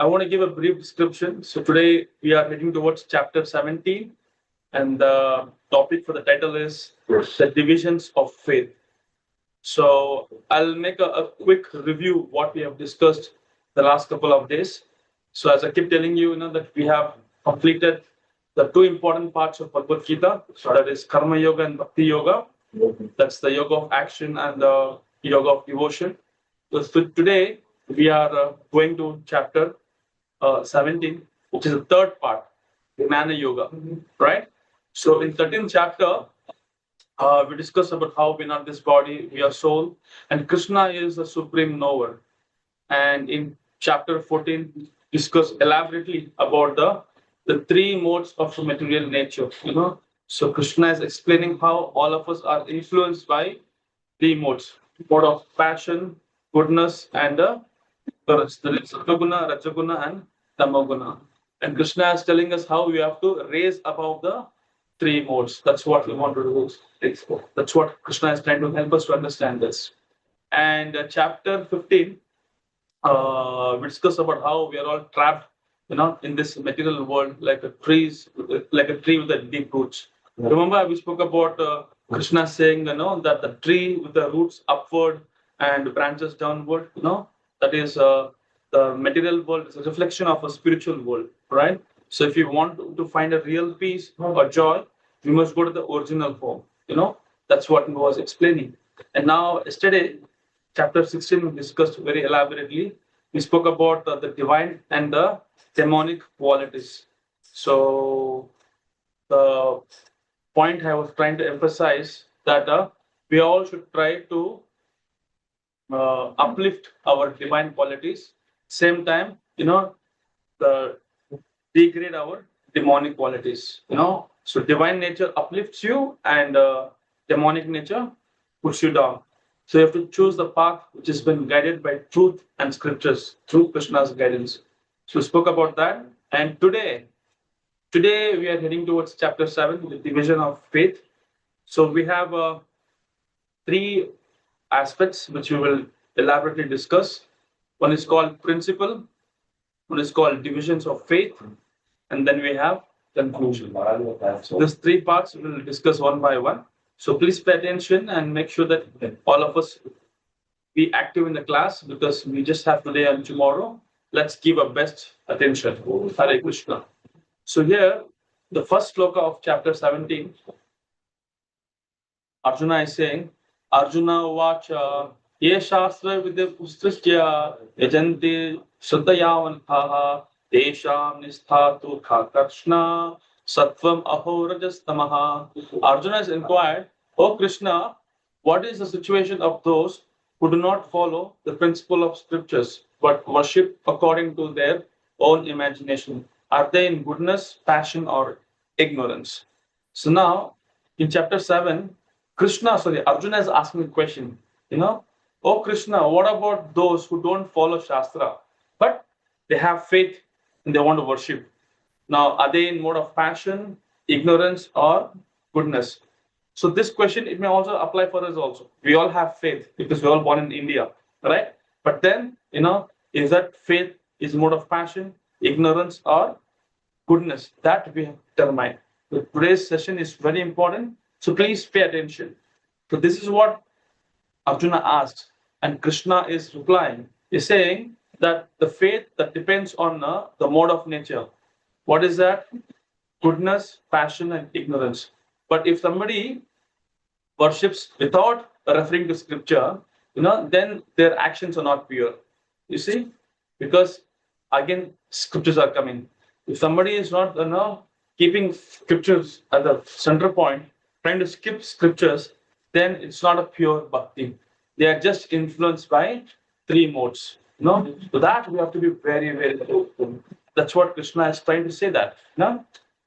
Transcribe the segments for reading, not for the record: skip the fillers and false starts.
I want to give a brief description. So today we are heading towards chapter 17, and the topic for the title is the divisions of faith. So I'll make a quick review what we have discussed the last couple of days. So as I keep telling you, that we have completed the two important parts of Bhagavad Gita. So that is Karma Yoga and Bhakti Yoga. That's the yoga of action and the yoga of devotion. So today we are going to chapter 17, which is the third part, Jnana Yoga, right? So in 13th chapter, we discuss about how we're not this body, we are soul, and Krishna is the supreme knower. And in chapter 14, discuss elaborately about the three modes of material nature. So Krishna is explaining how all of us are influenced by three modes: mode of passion, goodness, and the Sattva-guna, Rajaguna, and Tamaguna. And Krishna is telling us how we have to raise above the three modes. That's what we want to do. That's what Krishna is trying to help us to understand this. And chapter 15, we discuss about how we are all trapped, in this material world, like a tree with the deep roots. Remember, we spoke about Krishna saying, that the tree with the roots upward and branches downward, that is the material world is a reflection of a spiritual world, right? So if you want to find a real peace or joy, you must go to the original form. That's what he was explaining. And now, yesterday, chapter 16, we discussed very elaborately. We spoke about the divine and the demonic qualities. So the point I was trying to emphasize that we all should try to uplift our divine qualities. Same time, the degrade our demonic qualities. So divine nature uplifts you, and demonic nature puts you down. So you have to choose the path which has been guided by truth and scriptures through Krishna's guidance. So we spoke about that. And today we are heading towards chapter 7, the division of faith. So we have three aspects which we will elaborately discuss. One is called principle, one is called divisions of faith, and then we have conclusion. So these three parts we will discuss one by one. So please pay attention and make sure that all of us be active in the class, because we just have today and tomorrow. Let's give our best attention. Hare Krishna. So here, the first sloka of chapter 17, Arjuna is saying, Arjuna vacha ye shastra vidya pustastya yajanti shraddhayavantaha tesham nisthatu Krishna Sattvam aho rajas tamaha. Arjuna has inquired, "O Krishna, what is the situation of those who do not follow the principle of scriptures but worship according to their own imagination? Are they in goodness, passion, or ignorance?" So now, in chapter 7, Arjuna is asking a question. "O Krishna, what about those who don't follow Shastra, but they have faith and they want to worship? Now, are they in mode of passion, ignorance, or goodness?" So this question, it may also apply for us also. We all have faith because we're all born in India, right? But then, is that faith is mode of passion, ignorance, or goodness? That we have to determine. So today's session is very important. So please pay attention. So this is what Arjuna asks, and Krishna is replying. He's saying that the faith that depends on the mode of nature. What is that? Goodness, passion, and ignorance. But if somebody worships without referring to scripture, then their actions are not pure. You see? Because again, scriptures are coming. If somebody is not keeping scriptures at the center point, trying to skip scriptures, then it's not a pure bhakti. They are just influenced by three modes. So that we have to be very, very careful. That's what Krishna is trying to say that.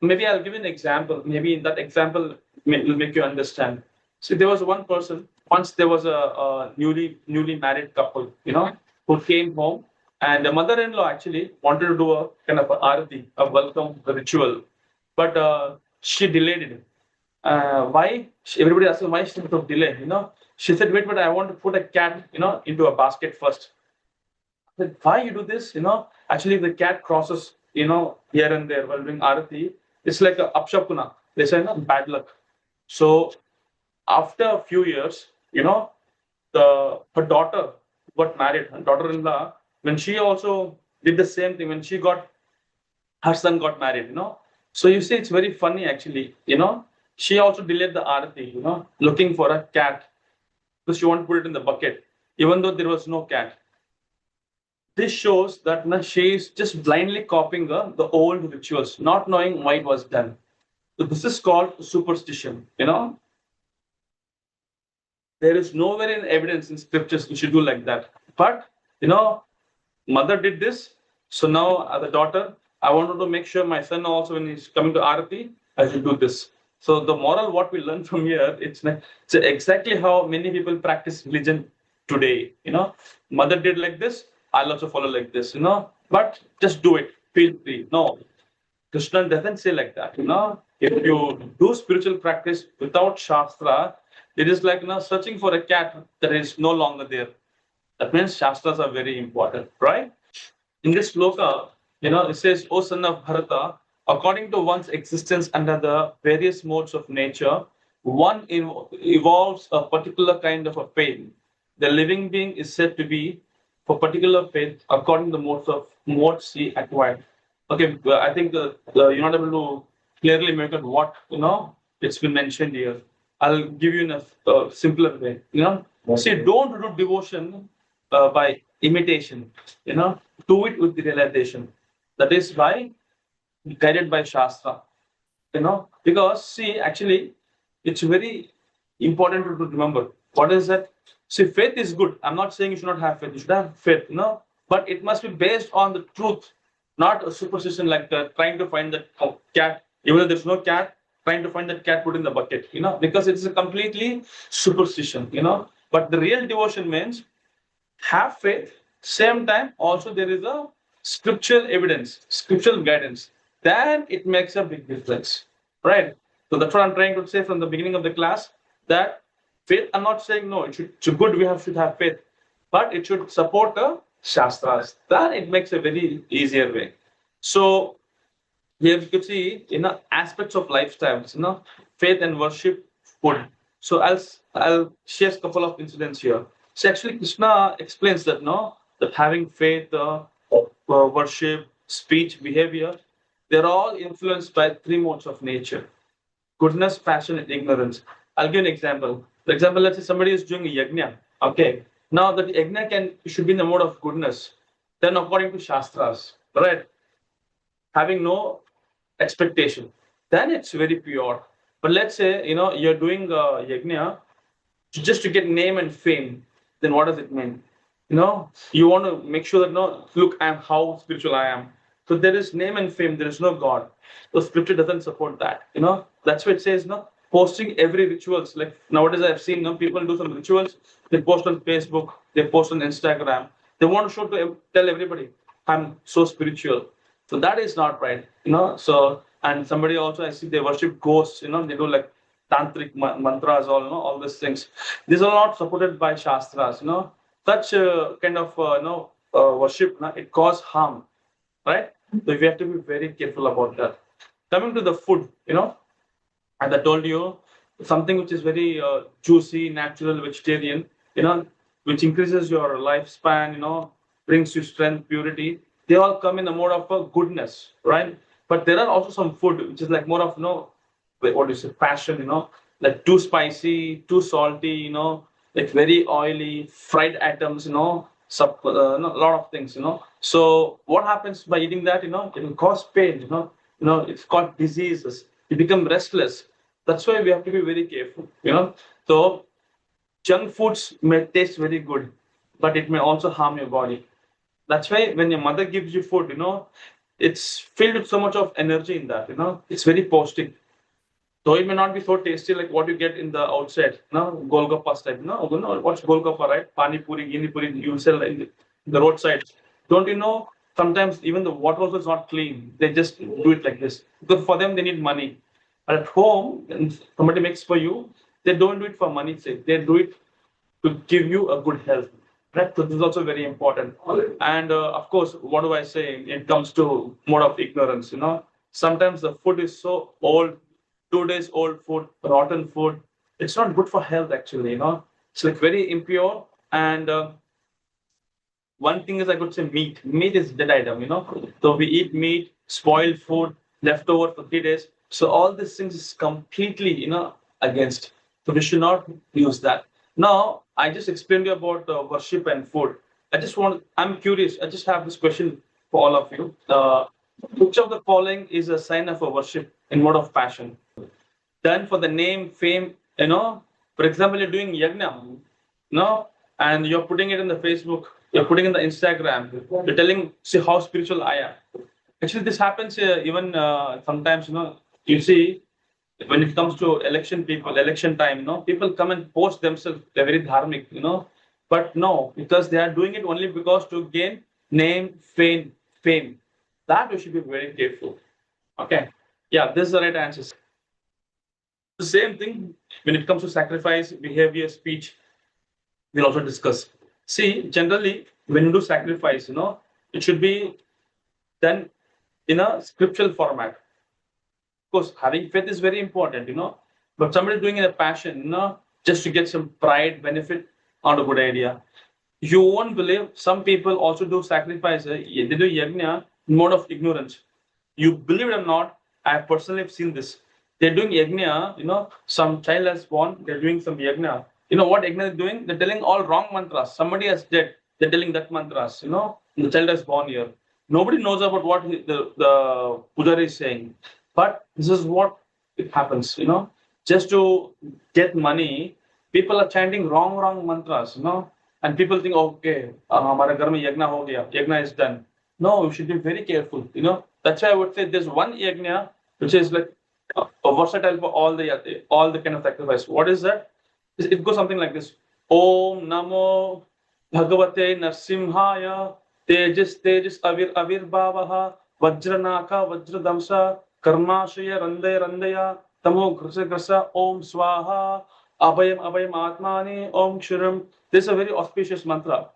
Maybe I'll give you an example. Maybe in that example will make you understand. See, there was one person. Once there was a newly married couple, who came home, and the mother-in-law actually wanted to do a kind of a arati, a welcome ritual, but she delayed it. Why? Everybody asked her why she took delay. She said, "Wait, but I want to put a cat, into a basket first." Like, why you do this? Actually, if the cat crosses, here and there while doing arati, it's like a apshapuna. They say, bad luck. So after a few years, her daughter got married, her daughter-in-law, when she also did the same thing, when her son got married, So you see, it's very funny actually, She also delayed the arati, looking for a cat because she wanted to put it in the bucket, even though there was no cat. This shows that she is just blindly copying the old rituals, not knowing why it was done. So this is called superstition, There is nowhere in evidence in scriptures we should do like that. But, mother did this. So now, as a daughter, I wanted to make sure my son also, when he's coming to Arati, I should do this. So the moral, what we learn from here, it's exactly how many people practice religion today. Mother did like this, I'll also follow like this. But just do it. Feel free. No, Krishna doesn't say like that. If you do spiritual practice without Shastra, it is like searching for a cat that is no longer there. That means Shastras are very important, right? In this sloka, it says, O son of Bharata, according to one's existence under the various modes of nature, one evolves a particular kind of a faith. The living being is said to be for particular faith according to the modes he acquired. Okay, I think you're not able to clearly make out what it's been mentioned here. I'll give you in a simpler way. See, don't do devotion by imitation. Do it with the realization. That is by guided by Shastra. Because see, actually, it's very important to remember. What is that? See, faith is good. I'm not saying you should not have faith. You should have faith, but it must be based on the truth, not a superstition like trying to find that cat, even though there's no cat, trying to find that cat put in the bucket, because it's a completely superstition, But the real devotion means have faith, same time also there is a scriptural evidence, scriptural guidance. Then it makes a big difference, right? So that's what I'm trying to say from the beginning of the class, that faith, I'm not saying no, it's good should have faith, but it should support the Shastras. Then it makes a very easier way. So here you can see aspects of lifestyles, faith and worship, food. So I'll share a couple of incidents here. So actually Krishna explains that that having faith, worship, speech, behavior, they're all influenced by three modes of nature: goodness, passion, and ignorance. I'll give an example. For example, let's say somebody is doing a yajna. Okay. Now that yajna should be in the mode of goodness, then according to Shastras, right? Having no expectation, then it's very pure. But let's say you're doing yajna just to get name and fame, then what does it mean? You want to make sure that look, I'm how spiritual I am. So there is name and fame, there is no God. So scripture doesn't support that. That's why it says posting every rituals. Like nowadays I've seen people do some rituals, they post on Facebook, they post on Instagram. They want to tell everybody, I'm so spiritual. So that is not right. So, and somebody also, I see they worship ghosts, they do like tantric mantras, all these things. These are not supported by Shastras, Such kind of, worship, it causes harm, right? So we have to be very careful about that. Coming to the food, as I told you, something which is very juicy, natural, vegetarian, which increases your lifespan, brings you strength, purity. They all come in the mode of goodness, right? But there are also some food which is like more of what do you say, passion, like too spicy, too salty, like very oily, fried items, a lot of things, So what happens by eating that, it will cause pain, it's called diseases. You become restless. That's why we have to be very careful, So junk foods may taste very good, but it may also harm your body. That's why when your mother gives you food, it's filled with so much of energy in that, it's very pौष्टिक. Though it may not be so tasty like what you get in the outside, Golgappas type, what's Golgappa, right? Pani puri, gini puri, you sell in the roadside. Don't you know, sometimes even the water also is not clean. They just do it like this. Because for them, they need money. But at home, when somebody makes for you, they don't do it for money's sake. They do it to give you a good health. Right? So this is also very important. And of course, what do I say? It comes to mode of ignorance. Sometimes the food is so old, 2 days old food, rotten food. It's not good for health actually. It's like very impure. And one thing is I could say meat. Meat is dead item. So we eat meat, spoiled food, leftover for 3 days. So all these things is completely, against. So we should not use that. Now, I just explained you about worship and food. I'm curious. I just have this question for all of you. Which of the following is a sign of a worship in mode of passion? Done for the name, fame, for example, you're doing yajna, and you're putting it in the Facebook, you're putting in the Instagram, you're telling, see how spiritual I am. Actually, this happens even sometimes, you see, when it comes to election time, people come and post themselves, they're very dharmic, but no, because they are doing it only because to gain name, fame. That we should be very careful. Okay. Yeah, this is the right answer. The same thing when it comes to sacrifice, behavior, speech, we'll also discuss. See, generally, when you do sacrifice, it should be done in a scriptural format. Of course, having faith is very important, but somebody doing it a passion, just to get some pride, benefit, not a good idea. You won't believe some people also do sacrifice, they do yajna in mode of ignorance. You believe it or not, I personally have seen this. They're doing yajna, some child has born, they're doing some yajna. You know what yajna they're doing? They're telling all wrong mantras. Somebody has dead, they're telling that mantras, the child has born here. Nobody knows about what the pujari is saying. But this is what it happens, just to get money, people are chanting wrong mantras, and people think, okay, हमारे घर में yajna हो गया, yajna is done. No, we should be very careful, That's why I would say there's one yajna which is like versatile for all the kind of sacrifice. What is that? It goes something like this: Om Namo Bhagavate Narsimhaya Tejas Avirbhavaha Vajranaka Vajradamsa Karmashaya Randaya Tamo Grasa Om Swaha Abhayam Atmani Om Kshuram. This is a very auspicious mantra.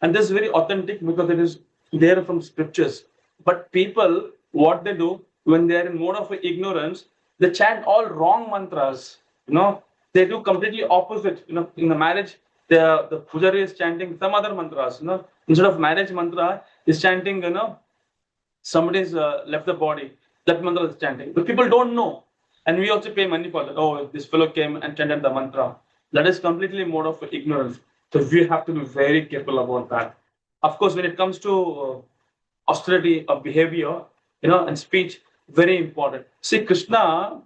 And this is very authentic because it is there from scriptures. But people, what they do when they are in mode of ignorance, they chant all wrong mantras. They do completely opposite. In the marriage, the pujari is chanting some other mantras. Instead of marriage mantra, is chanting. Somebody's left the body. That mantra is chanting, but people don't know, and we also pay money for that. Oh, this fellow came and chanted the mantra. That is completely mode of ignorance. So we have to be very careful about that. Of course, when it comes to austerity of behavior, and speech, very important. See, Krishna,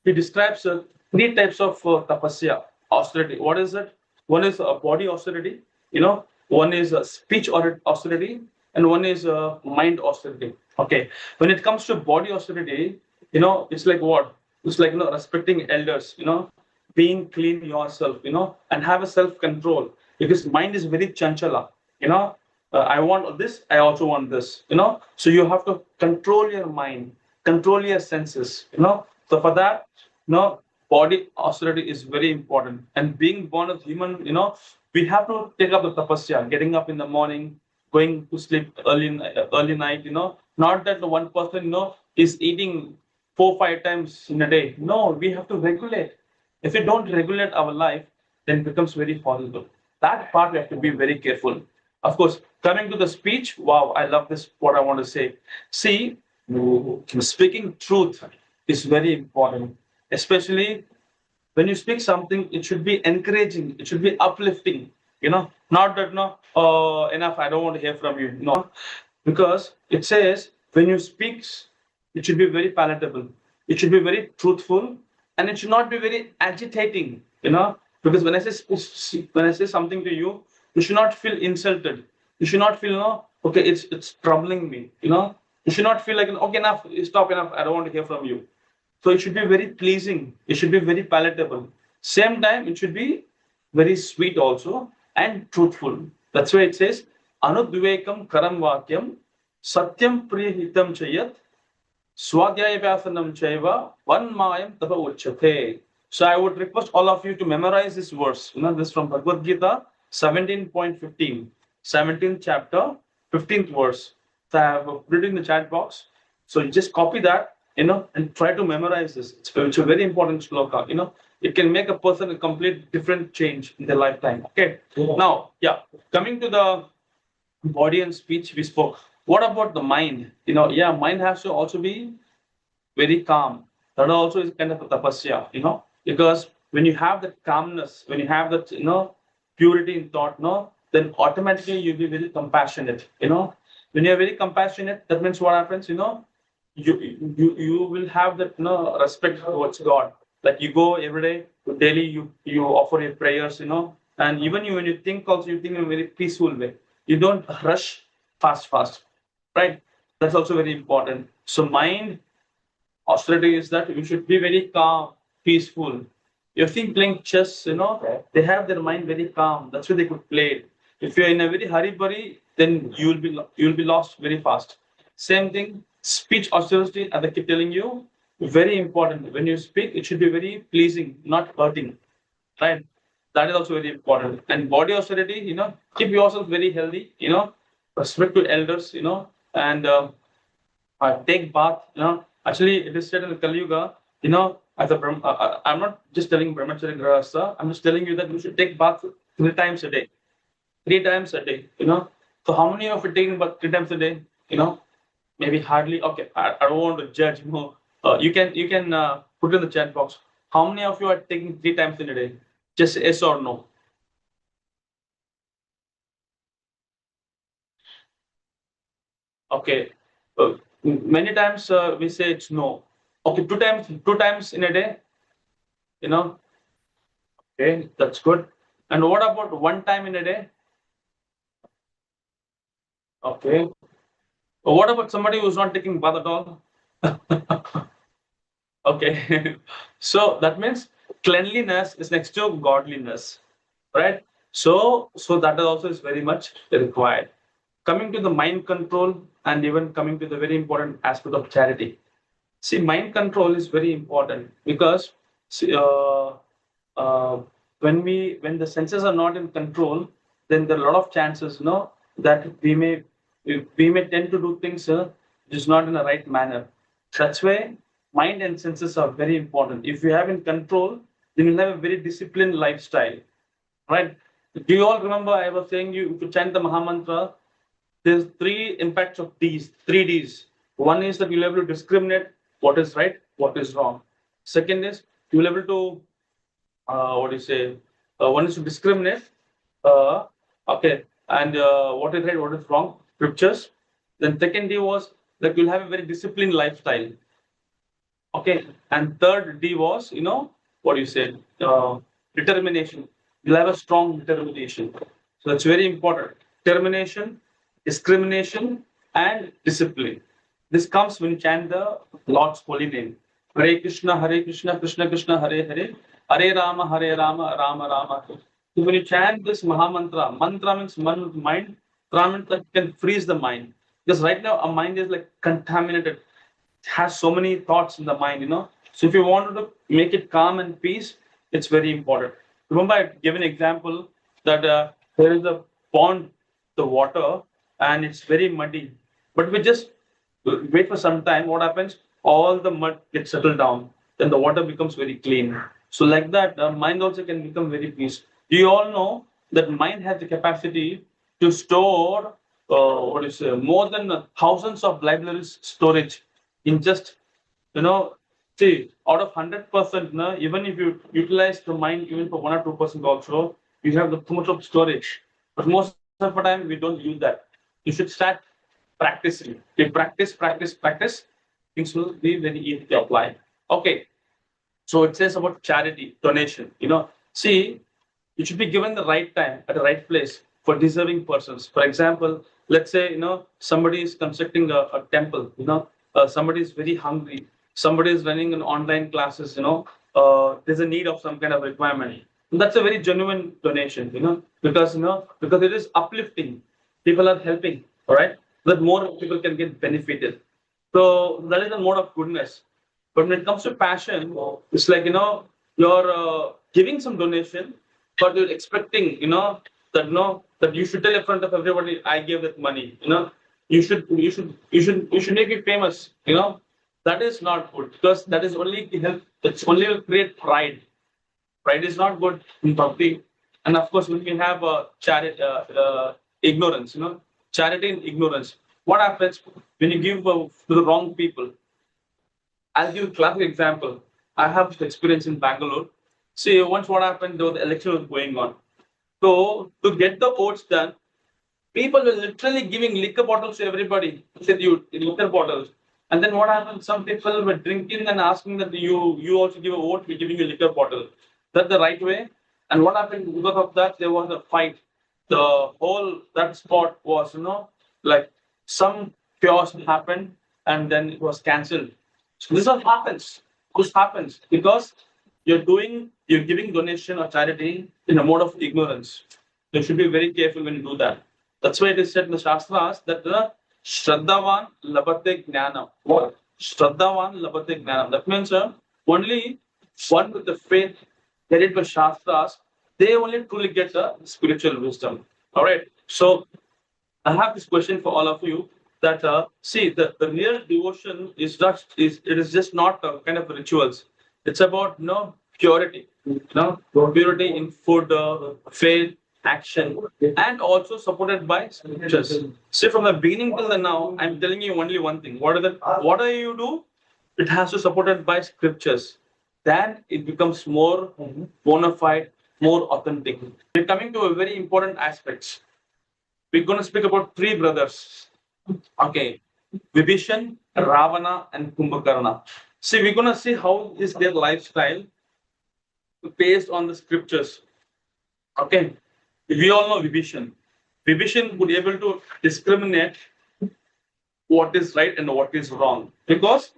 he describes 3 types of tapasya, austerity. What is it? One is body austerity, one is speech austerity, and one is mind austerity. Okay. When it comes to body austerity, it's like what? It's like, respecting elders, being clean yourself, and have a self-control. Because mind is very chanchala, I want this, I also want this, So you have to control your mind, control your senses, So for that, body austerity is very important. And being born as human, we have to take up the tapasya, getting up in the morning, going to sleep early night, Not that the one person, is eating 4-5 times in a day. No, we have to regulate. If we don't regulate our life, then it becomes very horrible. That part we have to be very careful. Of course, coming to the speech, wow, I love this, what I want to say. See, speaking truth is very important, especially when you speak something, it should be encouraging, it should be uplifting, not that, no, enough, I don't want to hear from you. No, because it says when you speak, it should be very palatable, it should be very truthful, and it should not be very agitating, because when I say something to you, you should not feel insulted. You should not feel, okay, it's troubling me, You should not feel like, okay, enough, stop, enough, I don't want to hear from you. So it should be very pleasing. It should be very palatable. Same time, it should be very sweet also and truthful. That's why it says, Anudvekam karam vakyam satyam priyahitam chayat swadhyaya vyasanam chaiva vanmayam tava uchate. So I would request all of you to memorize this verse. This from Bhagavad Gita, 17.15, 17th chapter, 15th verse. So I have put it in the chat box. So you just copy that, and try to memorize this. It's a very important shloka. It can make a person a complete different change in their lifetime. Okay. Now, coming to the body and speech, we spoke. What about the mind? Mind has to also be very calm. That also is kind of a tapasya, because when you have that calmness, when you have that, purity in thought, no, then automatically you'll be very compassionate. When you're very compassionate, that means what happens, you will have that, respect towards God. Like you go every day, daily, you offer your prayers, and even when you think also, you think in a very peaceful way. You don't rush fast, right? That's also very important. So mind austerity is that you should be very calm, peaceful. You think playing chess, they have their mind very calm. That's why they could play it. If you're in a very hurry, then you'll be lost very fast. Same thing, speech austerity, as I keep telling you, very important. When you speak, it should be very pleasing, not hurting. Right? That is also very important. And body austerity, keep yourself very healthy, respect to elders, and take bath. Actually, it is said in the Kali Yuga, as a I'm not just telling brahmachari grahastha, I'm just telling you that you should take bath 3 times a day. 3 times a day, So how many of you taking bath 3 times a day? Maybe hardly. Okay, I don't want to judge. You can put in the chat box. How many of you are taking 3 times in a day? Just yes or no. Okay. Many times we say it's no. Okay, 2 times in a day. Okay, that's good. And what about 1 time in a day? Okay. What about somebody who's not taking bath at all? Okay. So that means cleanliness is next to godliness, right? So that also is very much required. Coming to the mind control and even coming to the very important aspect of charity. See, mind control is very important because see, when the senses are not in control, then there are a lot of chances, that we may tend to do things just not in the right manner. That's why mind and senses are very important. If you have in control, then you'll have a very disciplined lifestyle, right? Do you all remember I was saying you to chant the Mahamantra? There's three impacts of these, 3 Ds. One is that you'll be able to discriminate what is right, what is wrong. Second is you'll be able to, what do you say? One is to discriminate, uh, okay, and what is right, what is wrong, scriptures. Then second D was that you'll have a very disciplined lifestyle. Okay, and third D was, what you said, determination. You'll have a strong determination. So that's very important. Determination, discrimination, and discipline. This comes when you chant the Lord's holy name. Hare Krishna, Krishna Krishna, Hare Hare, Hare Rama, Rama Rama. So when you chant this mantra means mind, Tra means that you can freeze the mind. Because right now, our mind is like contaminated, has so many thoughts in the mind, So if you wanted to make it calm and peace, it's very important. Remember, I gave an example that there is a pond, the water, and it's very muddy. But we just wait for some time. What happens? All the mud gets settled down. Then the water becomes very clean. So like that, mind also can become very peace. Do you all know that mind has the capacity to store, more than thousands of libraries storage in just, see, out of 100%, even if you utilize the mind even for 1 or 2% also, you have the too much of storage. But most of the time, we don't use that. You should start practicing. If practice, things will be very easy to apply. Okay, so it says about charity, donation. See, it should be given the right time at the right place for deserving persons. For example, let's say somebody is constructing a temple. Somebody is very hungry. Somebody is running an online classes. There's a need of some kind of requirement. And that's a very genuine donation. Because it is uplifting. People are helping. All right, that more people can get benefited. So that is a mode of goodness. But when it comes to passion, it's like you're giving some donation, but you're expecting that that you should tell in front of everybody, I gave that money. You should make it famous. That is not good, because that is only help. It's only will create pride. Pride is not good in bhakti. And of course, when we have charity, ignorance, charity and ignorance. What happens when you give to the wrong people? I'll give a classic example. I have this experience in Bangalore. See, once what happened, the election was going on. So to get the votes done, people were literally giving liquor bottles to everybody. Said you liquor bottles. And then what happened? Some people were drinking and asking that you also give a vote, we're giving you a liquor bottle. That's the right way. And what happened because of that? There was a fight. The whole that spot was, like some chaos happened, and then it was cancelled. So this all happens. This happens because you're giving donation or charity in a mode of ignorance. You should be very careful when you do that. That's why it is said in the Shastras that the Shraddhavan labhate jnana. What? Shraddhavan labhate jnana. That means only one with the faith carried by Shastras, they only truly get the spiritual wisdom. All right. So I have this question for all of you. That see, the real devotion is just not a kind of rituals. It's about purity, purity in food, faith, action, and also supported by scriptures. See, from the beginning till the now, I'm telling you only one thing. Whatever you do, it has to supported by scriptures. Then it becomes more bona fide, more authentic. We're coming to a very important aspects. We're going to speak about three brothers. Okay, Vibhishan, Ravana, and Kumbhakarna. See, we're going to see how is their lifestyle based on the scriptures. Okay, we all know Vibhishan. Vibhishan would be able to discriminate what is right and what is wrong, because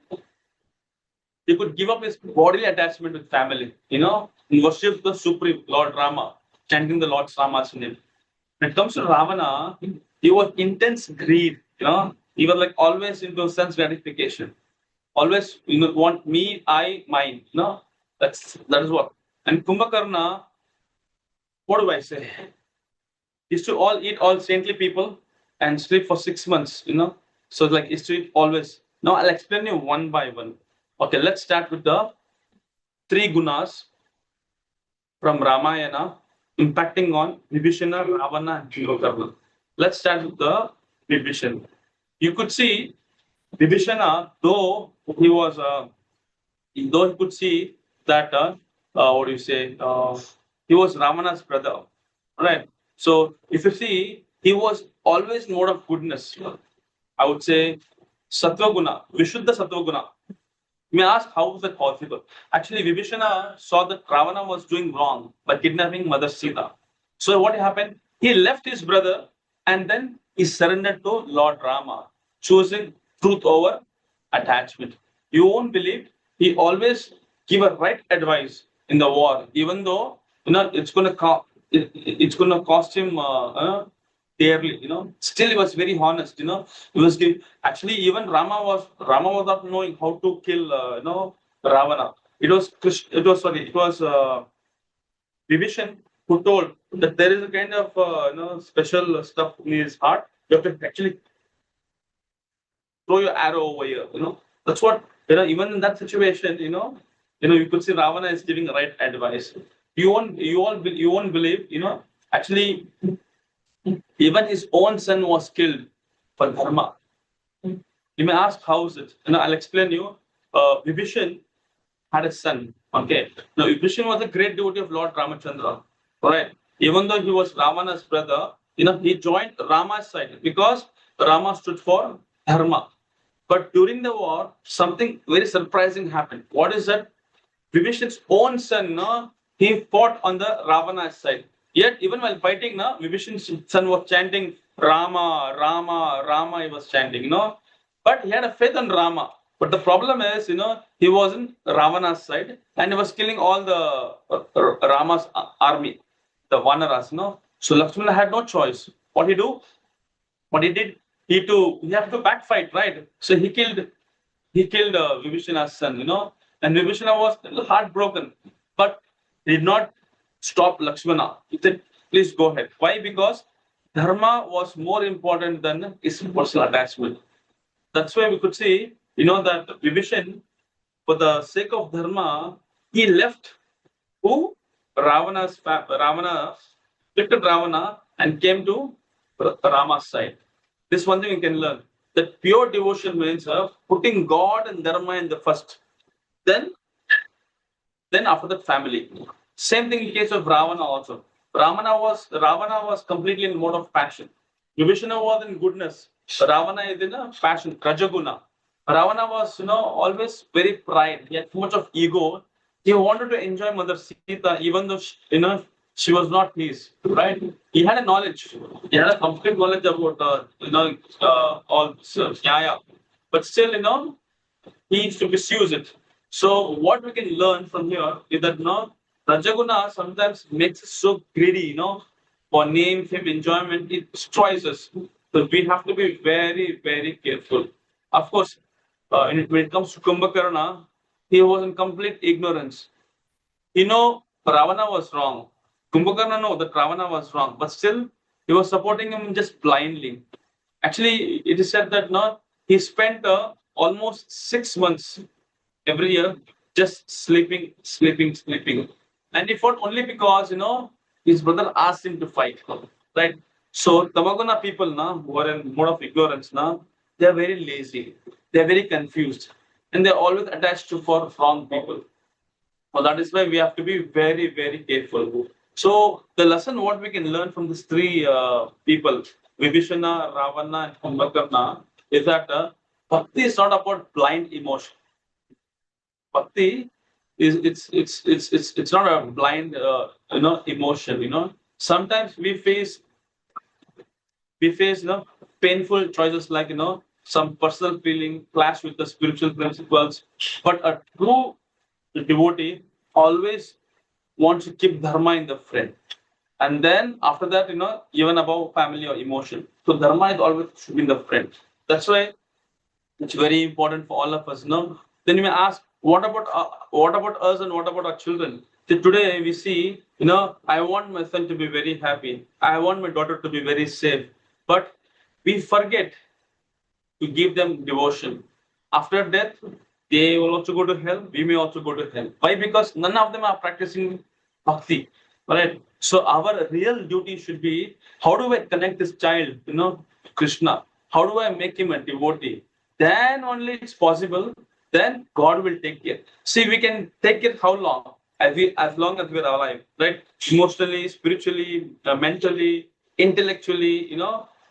he could give up his bodily attachment with family, and worship the supreme Lord Rama, chanting the Lord Rama's name. When it comes to Ravana, he was intense greed. He was like always into sense gratification. Always, want me, I, mine. That is what. And Kumbhakarna, what do I say? Used to eat all saintly people and sleep for 6 months. So like used to eat always. Now I'll explain you one by one. Okay, let's start with the three gunas from Ramayana impacting on Vibhishana, Ravana, and Kumbhakarna. Let's start with the Vibhishana. You could see Vibhishana, though he could see that what do you say? He was Ravana's brother, right? So if you see, he was always in mode of goodness. I would say Sattva guna, Vishuddha Sattva guna. You may ask, how is that possible? Actually, Vibhishana saw that Ravana was doing wrong by kidnapping Mother Sita. So what happened? He left his brother and then he surrendered to Lord Rama, choosing truth over attachment. You won't believe, he always give a right advice in the war, even though it's gonna cost him dearly. Still he was very honest. He was actually, even Rama was not knowing how to kill Ravana. It was Vibhishan who told that there is a kind of special stuff in his heart. You have to actually throw your arrow over here. That's what even in that situation. You could see Ravana is giving the right advice. You won't believe. Actually, even his own son was killed for dharma. You may ask, how is it? I'll explain you. Vibhishan had a son. Okay. Now, Vibhishan was a great devotee of Lord Ramachandra. Right. Even though he was Ravana's brother, he joined Rama's side because Rama stood for dharma. But during the war, something very surprising happened. What is that? Vibhishan's own son, he fought on the Ravana's side. Yet, even while fighting, Vibhishan's son was chanting Rama, Rama, Rama, he was chanting, But he had a faith on Rama. But the problem is, he was in Ravana's side and he was killing all the Rama's army, the Vanaras, So Lakshmana had no choice. What he do? What he did? He had to backfight, right? So he killed Vibhishana's son, and Vibhishana was a little heartbroken, but he did not stop Lakshmana. He said, please go ahead. Why? Because dharma was more important than his personal attachment. That's why we could see, that Vibhishan, for the sake of dharma, he left who? Ravana lifted Ravana and came to Rama's side. This one thing we can learn. That pure devotion means putting God and dharma in the first. Then after that family. Same thing in case of Ravana also. Ravana was completely in mode of passion. Vibhishana was in goodness. Ravana is in a passion, Rajaguna. Ravana was, always very pride. He had too much of ego. He wanted to enjoy Mother Sita, even though she was not his. Right? He had a knowledge. He had a complete knowledge about all Nyaya. But still, he needs to misuse it. So what we can learn from here is that Rajaguna sometimes makes us so greedy, for name, fame, enjoyment, it destroys us. So we have to be very, very careful. Of course, when it comes to Kumbhakarna, he was in complete ignorance. Ravana was wrong. Kumbhakarna know that Ravana was wrong, but still he was supporting him just blindly. Actually, it is said that he spent almost 6 months every year just sleeping. And he fought only because his brother asked him to fight. Right? So Tamaguna people now who are in mode of ignorance now, they are very lazy, they are very confused, and they're always attached to for wrong people. Well, that is why we have to be very, very careful. So the lesson what we can learn from these three people, Vibhishana, Ravana, and Kumbhakarna, is that bhakti is not about blind emotion. Bhakti is it's not a blind emotion. Sometimes we face painful choices like some personal feeling clash with the spiritual principles, but a true devotee always wants to keep dharma in the front, and then after that even above family or emotion. So dharma is always should be in the front. That's why it's very important for all of us. Then you may ask, what about us and what about our children? So today we see, I want my son to be very happy. I want my daughter to be very safe. But we forget to give them devotion. After death, they will also go to hell. We may also go to hell. Why? Because none of them are practicing bhakti. Right? So our real duty should be, how do I connect this child, to Krishna? How do I make him a devotee? Then only it's possible. Then God will take care. See, we can take care how long? As long as we're alive, right? Emotionally, spiritually, mentally, intellectually,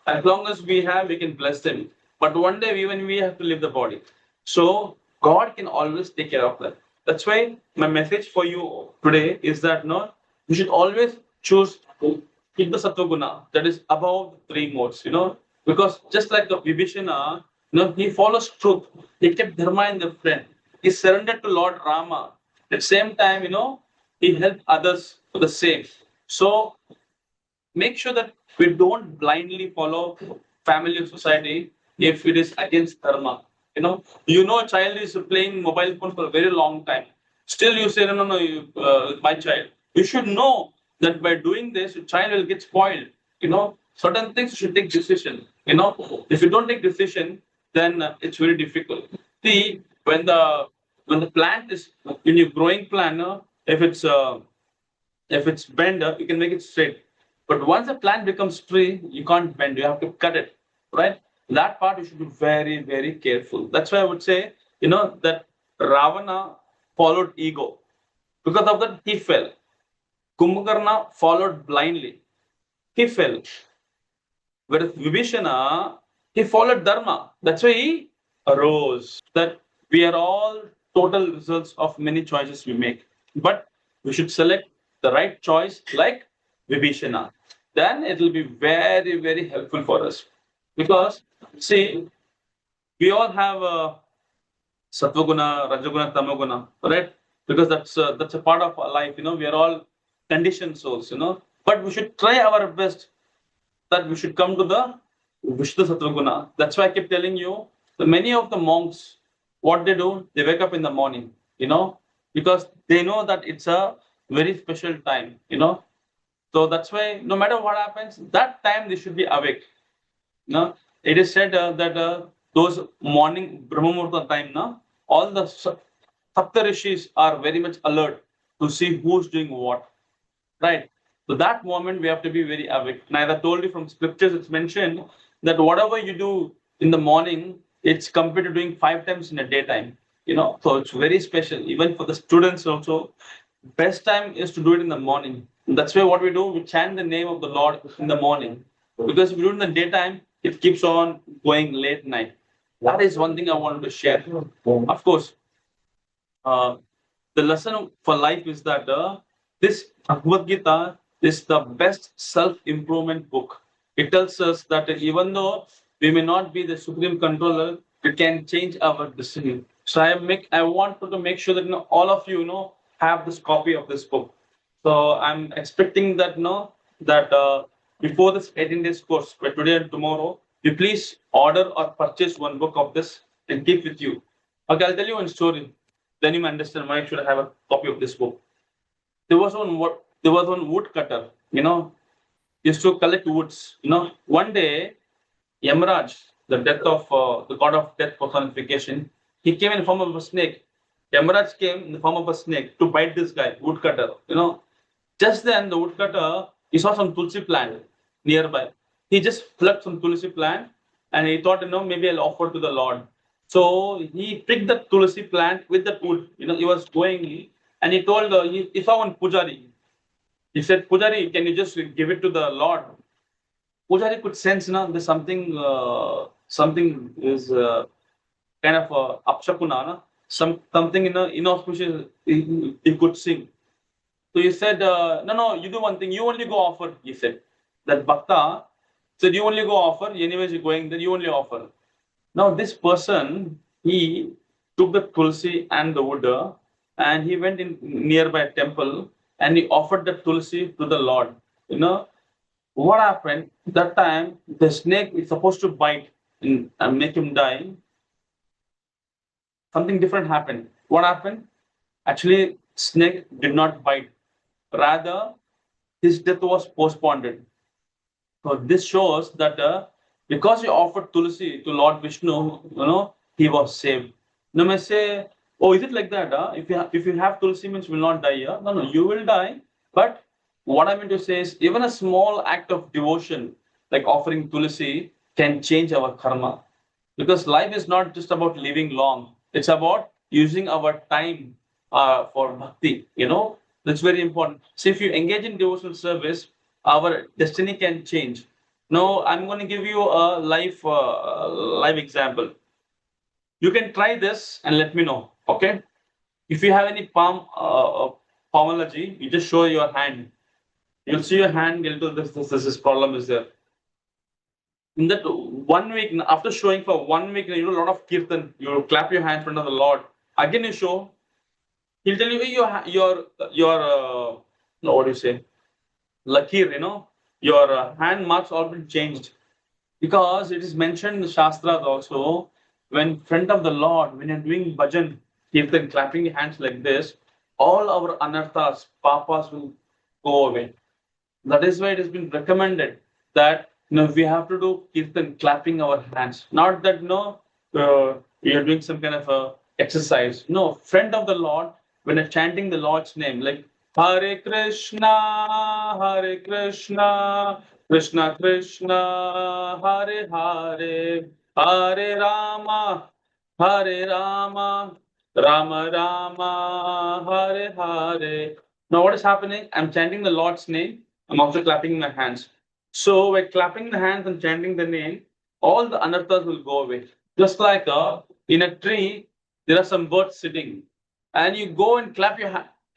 as long as we have, we can bless them. But one day, even we have to leave the body. So God can always take care of that. That's why my message for you today is that you should always choose to keep the Sattva Guna that is above the three modes, because just like the Vibhishana, he follows truth. He kept dharma in the front. He surrendered to Lord Rama. At the same time, he helped others for the same. So make sure that we don't blindly follow family or society if it is against dharma. A child is playing mobile phone for a very long time. Still, you say, no, my child. You should know that by doing this, your child will get spoiled. Certain things you should take decision. If you don't take decision, then it's very difficult. See, when the plant is when you're growing plant, if it's bend, you can make it straight. But once the plant becomes tree, you can't bend. You have to cut it, right? That part you should be very, very careful. That's why I would say, that Ravana followed ego. Because of that, he fell. Kumbhakarna followed blindly. He fell. Whereas Vibhishana, he followed dharma. That's why he arose. That we are all total results of many choices we make. But we should select the right choice like Vibhishana. Then it will be very, very helpful for us. Because, see, we all have Sattva-guna, Rajaguna, Tamaguna, right? Because that's a part of our life. We are all conditioned souls. But we should try our best that we should come to the Vishnu Sattva Guna. That's why I keep telling you, many of the monks, what they do, they wake up in the morning, because they know that it's a very special time, So that's why no matter what happens, that time they should be awake. No, it is said that those morning Brahma Muhurta time, no, all the Sapta Rishis are very much alert to see who's doing what. Right. So that moment we have to be very awake. And as I told you from scriptures, it's mentioned that whatever you do in the morning, it's compared to doing 5 times in a daytime. So it's very special. Even for the students also, best time is to do it in the morning. And that's why what we do, we chant the name of the Lord in the morning. Because if you do it in the daytime, it keeps on going late night. That is one thing I wanted to share. Of course, the lesson for life is that this Bhagavad Gita is the best self-improvement book. It tells us that even though we may not be the supreme controller, it can change our destiny. So I want to make sure that all of you have this copy of this book. So I'm expecting that that before this 18 days course, by today and tomorrow, you please order or purchase one book of this and keep with you. Okay, I'll tell you one story. Then you understand why I should have a copy of this book. There was one woodcutter, used to collect woods. One day, Yamraj, the god of death personification, he came in the form of a snake. Yamraj came in the form of a snake to bite this guy, woodcutter. Just then the woodcutter, he saw some tulsi plant nearby. He just plucked some tulsi plant and he thought, maybe I'll offer to the Lord. So he picked the tulsi plant with the wood. He was going and he told, he saw one pujari. He said, Pujari, can you just give it to the Lord? Pujari could sense, there's something is kind of apshakuna, something inauspicious he could sing. So he said, no, you do one thing, you only go offer, he said. That Bhakta said, you only go offer, anyways you're going, then you only offer. Now this person, he took the tulsi and the wood and he went in nearby temple and he offered the tulsi to the Lord. What happened? That time the snake is supposed to bite and make him die. Something different happened. What happened? Actually, snake did not bite. Rather, his death was postponed. So this shows that because he offered tulsi to Lord Vishnu, he was saved. Now may say, oh, is it like that? If you have tulsi means you will not die. No, you will die. But what I mean to say is, even a small act of devotion, like offering tulsi, can change our karma. Because life is not just about living long; it's about using our time for bhakti. That's very important. So if you engage in devotional service, our destiny can change. Now, I'm going to give you a live example. You can try this and let me know. Okay. If you have any palmology, you just show your hand. You'll see your hand. You'll do this problem is there. In that 1 week, after showing for 1 week, you do a lot of kirtan. You clap your hands in front of the Lord. Again, you show. He'll tell you, hey, your what do you say? Lakir, your hand marks all been changed. Because it is mentioned in the Shastras also, when front of the Lord, when you're doing bhajan, kirtan, clapping your hands like this, all our anarthas, papas will go away. That is why it has been recommended that we have to do kirtan, clapping our hands. Not that you're doing some kind of exercise. No, friend of the Lord, when you're chanting the Lord's name, like Hare Krishna, Hare Krishna, Krishna Krishna, Hare Hare, Hare Rama, Hare Rama, Rama Rama, Hare Hare. Now what is happening? I'm chanting the Lord's name. I'm also clapping my hands. So by clapping the hands and chanting the name, all the anarthas will go away. Just like in a tree, there are some birds sitting, and you go and clap your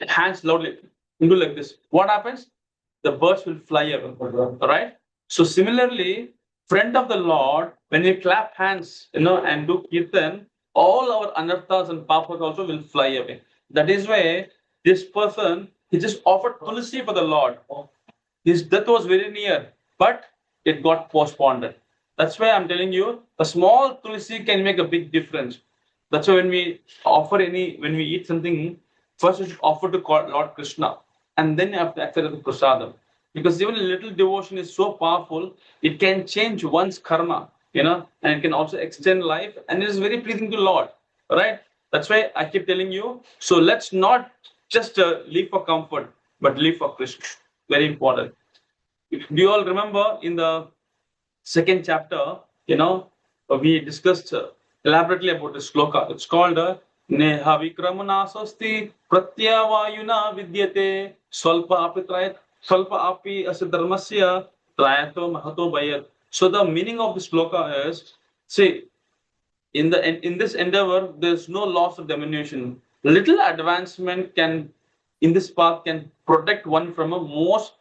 hands loudly. You do like this. What happens? The birds will fly away. Right? So similarly, friend of the Lord, when we clap hands, and do kirtan, all our anarthas and papas also will fly away. That is why this person, he just offered tulsi for the Lord. His death was very near, but it got postponed. That's why I'm telling you, a small tulsi can make a big difference. That's why when we when we eat something, first we should offer to Lord Krishna, and then you have to accept the prasadam. because even a little devotion is so powerful, it can change one's karma, and it can also extend life, and it is very pleasing to Lord, right? That's why I keep telling you. So let's not just live for comfort, but live for Krishna. Very important. Do you all remember in the second chapter, we discussed elaborately about the sloka. It's called Neha Vikramana Swasti Pratyavayuna Vidyate Swalpa Api Asidharmasya Trayato Mahato Bayat. So the meaning of the sloka is, see, in this endeavor, there's no loss of diminution. Little advancement in this path can protect one from a most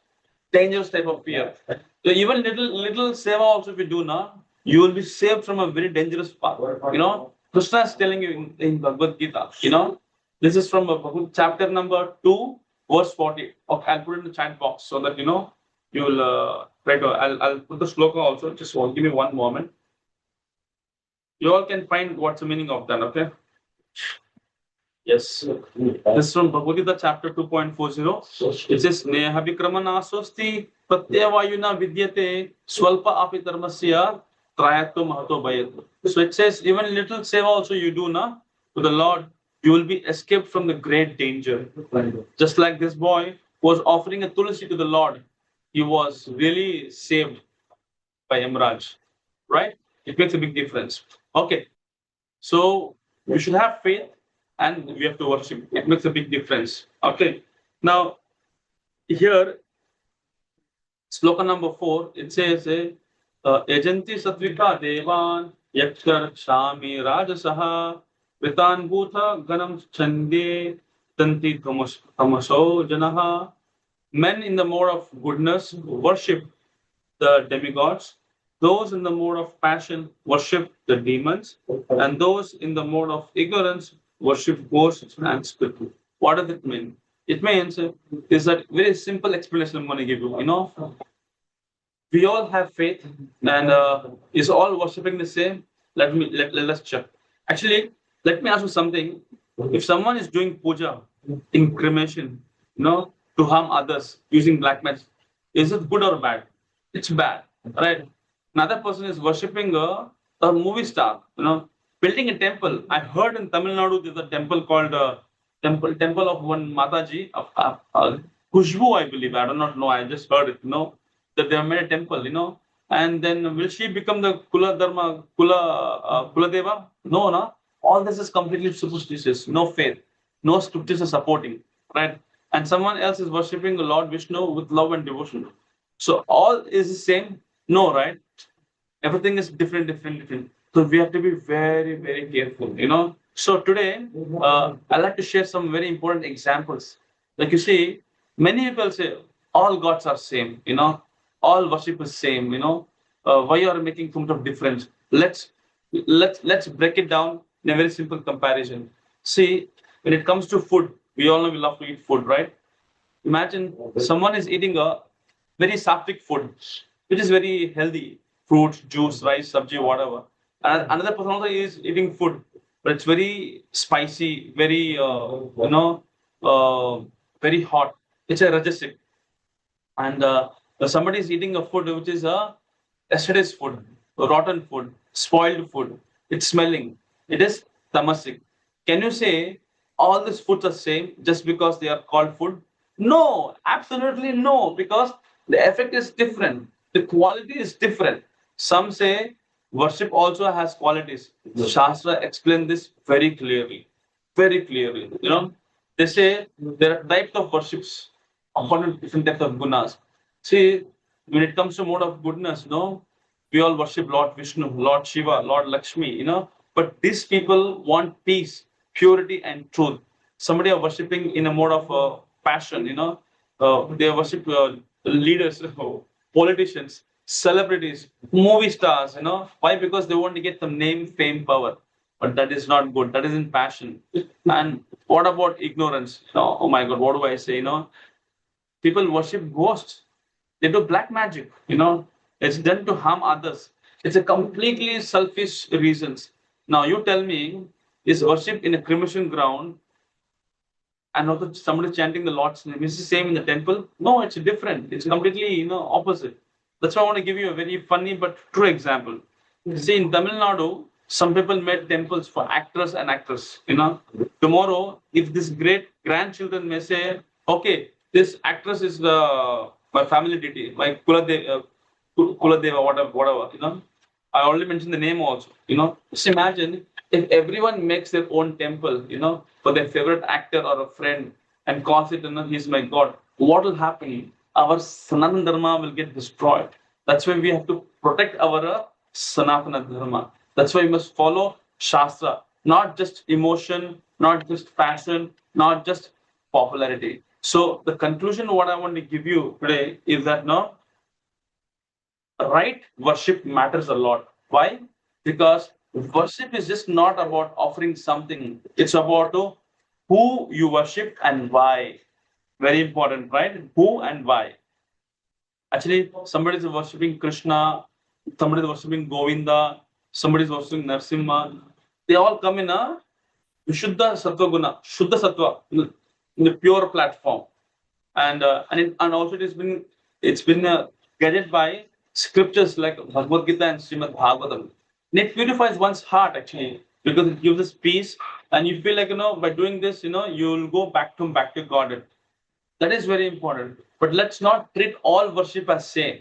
dangerous type of fear. So even little seva also if you do now, you will be saved from a very dangerous path. Krishna is telling you in Bhagavad Gita. This is from chapter number 2, verse 40. Okay, I'll put it in the chat box so that you will try to. I'll put the sloka also. Just give me one moment. You all can find what's the meaning of that. Okay. Yes. This is from Bhagavad Gita Chapter 2.40. It says, Neha Vikramana Swasti Pratyavayuna Vidyate Swalpa Api Dharmasya Trayato Mahato Bayat. So it says, even little seva also you do na to the Lord, you will be escaped from the great danger. Just like this boy was offering a tulsi to the Lord, he was really saved by Yamraj. Right? It makes a big difference. Okay. So we should have faith and we have to worship. It makes a big difference. Okay. Now, here, sloka number 4, it says, Yajanti Satvika Devan Yakshar Shami Rajasaha Vitan Bhutha Ganam Chande Tanti Tamaso Janaha. Men in the mode of goodness worship the demigods. Those in the mode of passion worship the demons, and those in the mode of ignorance worship ghosts and spirits. What does it mean? It means is that very simple explanation I'm going to give you. We all have faith, and is all worshiping the same? Let us check. Actually, let me ask you something. If someone is doing puja in cremation, to harm others using black magic, is it good or bad? It's bad, right? Another person is worshipping a movie star, building a temple. I heard in Tamil Nadu there's a temple called temple of one Mataji of Khushbu, I believe. I do not know. I just heard it, that they have made a temple, and then will she become the Kula Deva? No, no. All this is completely superstitious. No faith, no scriptures are supporting, right? And someone else is worshipping the Lord Vishnu with love and devotion. So all is the same? No, right? Everything is different. So we have to be very, very careful, So today, I'd like to share some very important examples. Like you see, many people say all gods are same, all worship is same, why you are making so much of difference? Let's break it down in a very simple comparison. See, when it comes to food, we all know we love to eat food, right? Imagine someone is eating a very sattvic food, which is very healthy, fruits, juice, rice, sabji, whatever. And another person also is eating food, but it's very spicy, very very hot. It's a rajasic. And somebody is eating a food which is a yesterday's food, rotten food, spoiled food. It's smelling. It is tamasic. Can you say all these foods are same just because they are called food? No, absolutely no, because the effect is different. The quality is different. Some say worship also has qualities. The Shastra explain this very clearly. Very clearly. They say there are types of worships according to different types of gunas. See, when it comes to mode of goodness, we all worship Lord Vishnu, Lord Shiva, Lord Lakshmi, but these people want peace, purity, and truth. Somebody are worshipping in a mode of passion, they worship leaders, politicians, celebrities, movie stars, Why? Because they want to get some name, fame, power. But that is not good. That is in passion. And what about ignorance? Oh my God, what do I say? People worship ghosts. They do black magic. It's done to harm others. It's a completely selfish reasons. Now you tell me, is worship in a cremation ground and also somebody chanting the Lord's name. Is the same in the temple? No, it's different. It's completely, opposite. That's why I want to give you a very funny but true example. See, in Tamil Nadu, some people made temples for actors and actresses. Tomorrow, if this great grandchildren may say, okay, this actress is my family deity, my Kuladeva, whatever. I already mentioned the name also. Just imagine if everyone makes their own temple, for their favorite actor or a friend and calls it, he's my God. What will happen? Our Sanatana Dharma will get destroyed. That's why we have to protect our Sanatana Dharma. That's why we must follow Shastra, not just emotion, not just passion, not just popularity. So the conclusion what I want to give you today is that no, right worship matters a lot. Why? Because worship is just not about offering something. It's about who you worship and why. Very important, right? Who and why. Actually, somebody is worshipping Krishna, somebody is worshipping Govinda, somebody is worshipping Narsimha. They all come in a Vishuddha Sattva Guna, Shuddha Sattva, in the pure platform. And also it's been guided by scriptures like Bhagavad Gita and Srimad Bhagavatam. And it purifies one's heart actually because it gives us peace, and you feel like by doing this you'll go back to God. That is very important. But let's not treat all worship as same.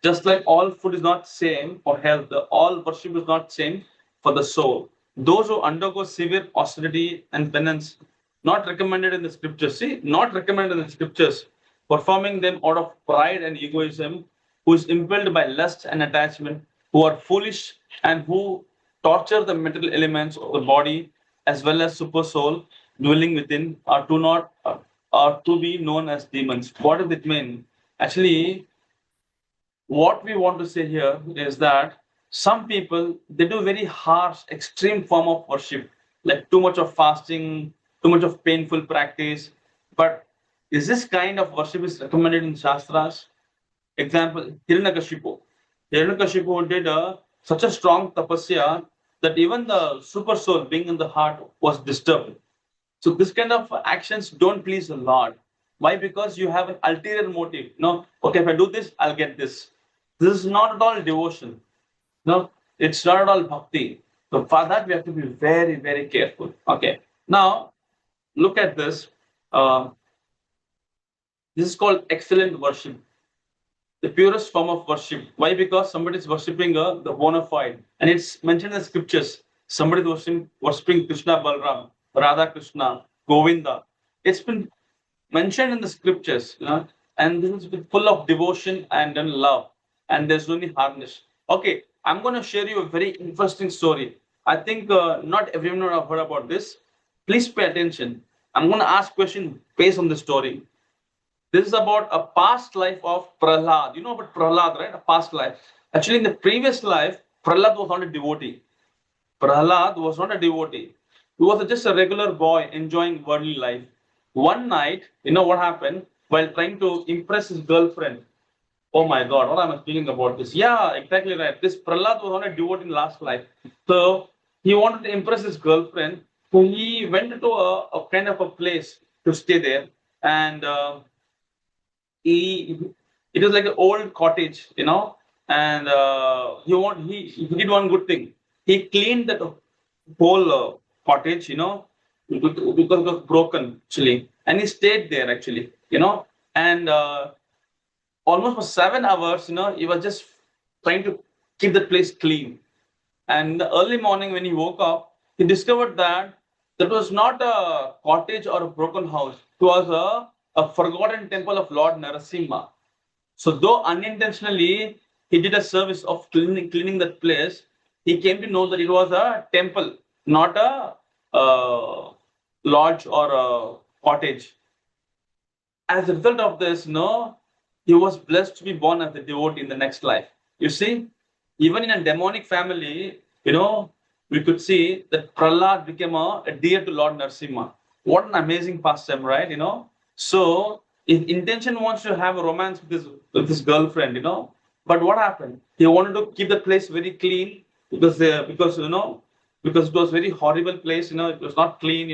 Just like all food is not same for health, all worship is not same for the soul. Those who undergo severe austerity and penance, not recommended in the scriptures. See, not recommended in the scriptures. Performing them out of pride and egoism, who is impelled by lust and attachment, who are foolish and who torture the material elements of the body as well as super soul dwelling within, are to be known as demons. What does it mean? Actually, what we want to say here is that some people they do very harsh, extreme form of worship, like too much of fasting, too much of painful practice. But is this kind of worship is recommended in Shastras? Example, Hiranyakashipu. Hiranyakashipu did such a strong tapasya that even the super soul being in the heart was disturbed. So this kind of actions don't please the Lord. Why? Because you have an ulterior motive. No, okay, if I do this, I'll get this. This is not at all devotion. No, it's not at all bhakti. So for that, we have to be very, very careful. Okay. Now, look at this. This is called excellent worship, the purest form of worship. Why? Because somebody is worshipping the bona fide, and it's mentioned in the scriptures. Somebody is worshipping Krishna, Balram, Radha Krishna, Govinda. It's been mentioned in the scriptures, and this is full of devotion and then love, and there's no any harness. Okay, I'm going to share you a very interesting story. I think not everyone would have heard about this. Please pay attention. I'm going to ask questions based on the story. This is about a past life of Prahlad. You know about Prahlad, right? A past life. Actually, in the previous life, Prahlad was not a devotee. Prahlad was not a devotee. He was just a regular boy enjoying worldly life. One night, you know what happened? While trying to impress his girlfriend. Oh my God, what am I feeling about this? Yeah, exactly right. This Prahlad was not a devotee in last life. So he wanted to impress his girlfriend. So he went to a kind of a place to stay there. And he it was like an old cottage, and he did one good thing. He cleaned that whole cottage, because it was broken actually, and he stayed there actually, and almost for 7 hours, he was just trying to keep the place clean. And in the early morning when he woke up, he discovered that that was not a cottage or a broken house. It was a forgotten temple of Lord Narasimha. So though unintentionally he did a service of cleaning that place, he came to know that it was a temple, not a lodge or a cottage. As a result of this, he was blessed to be born as a devotee in the next life. You see, even in a demonic family, we could see that Prahlad became a dear to Lord Narasimha. What an amazing pastime, right? So his intention wants to have a romance with his girlfriend, But what happened? He wanted to keep the place very clean because it was very horrible place, it was not clean,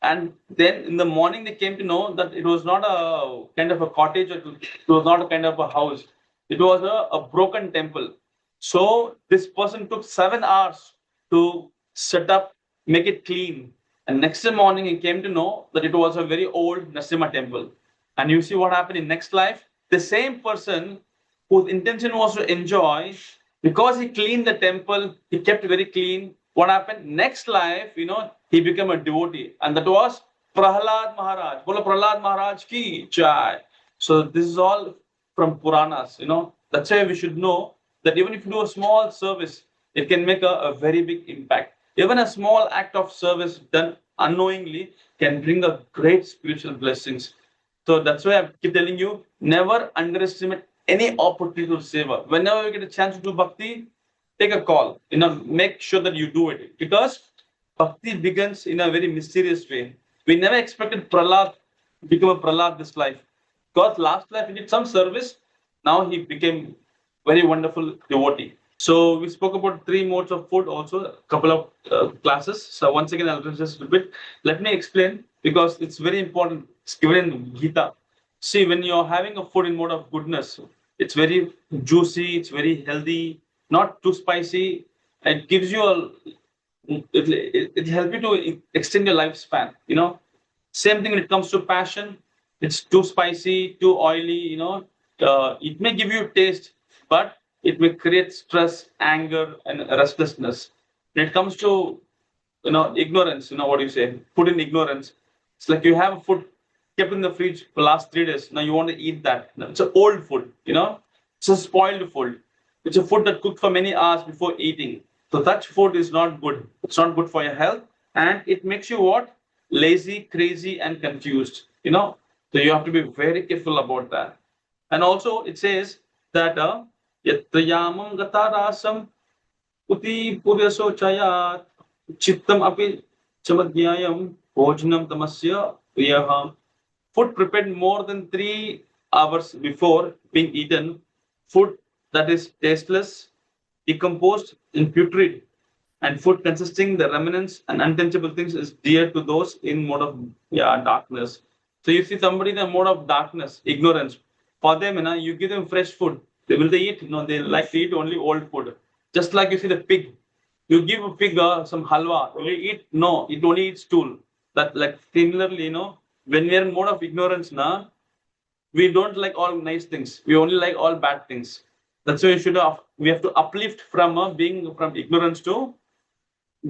And then in the morning, they came to know that it was not a kind of a cottage, or it was not a kind of a house. It was a broken temple. So this person took 7 hours to set up, make it clean. And next morning, he came to know that it was a very old Nasima temple. And you see what happened in next life? The same person whose intention was to enjoy, because he cleaned the temple, he kept very clean. What happened? Next life, he became a devotee. And that was Prahlad Maharaj. Bolo Prahlad Maharaj ki jai. So this is all from Puranas, That's why we should know that even if you do a small service, it can make a very big impact. Even a small act of service done unknowingly can bring a great spiritual blessings. So that's why I keep telling you, never underestimate any opportunity to seva. Whenever you get a chance to do bhakti, take a call. Make sure that you do it. Because bhakti begins in a very mysterious way. We never expected Prahlad to become a Prahlad this life. Because last life he did some service, now he became very wonderful devotee. So we spoke about 3 modes of food also, a couple of classes. So once again, I'll just repeat. Let me explain because it's very important. It's given in Gita. See, when you're having a food in mode of goodness, it's very juicy, it's very healthy, not too spicy. It gives you it helps you to extend your lifespan. Same thing when it comes to passion. It's too spicy, too oily. It may give you taste, but it may create stress, anger, and restlessness. When it comes to ignorance, what do you say? Food in ignorance. It's like you have food kept in the fridge for last 3 days. Now you want to eat that. No, it's an old food. It's a spoiled food. It's a food that cooked for many hours before eating. So such food is not good. It's not good for your health, and it makes you what? Lazy, crazy, and confused. So you have to be very careful about that. And also it says that yatrayamam gatarasam uti puryaso chayat chittam api chamadhyayam bhojanam tamasya priyaham. Food prepared more than 3 hours before being eaten, food that is tasteless, decomposed, and putrid, and food consisting the remnants and untouchable things is dear to those in mode of darkness. So you see somebody in a mode of darkness, ignorance. For them, you give them fresh food. Will they eat? No, they like to eat only old food. Just like you see the pig. You give a pig some halwa. Will it eat? No, it only eats stool. That like similarly, when we are in mode of ignorance, we don't like all nice things. We only like all bad things. That's why we have to uplift from being from ignorance to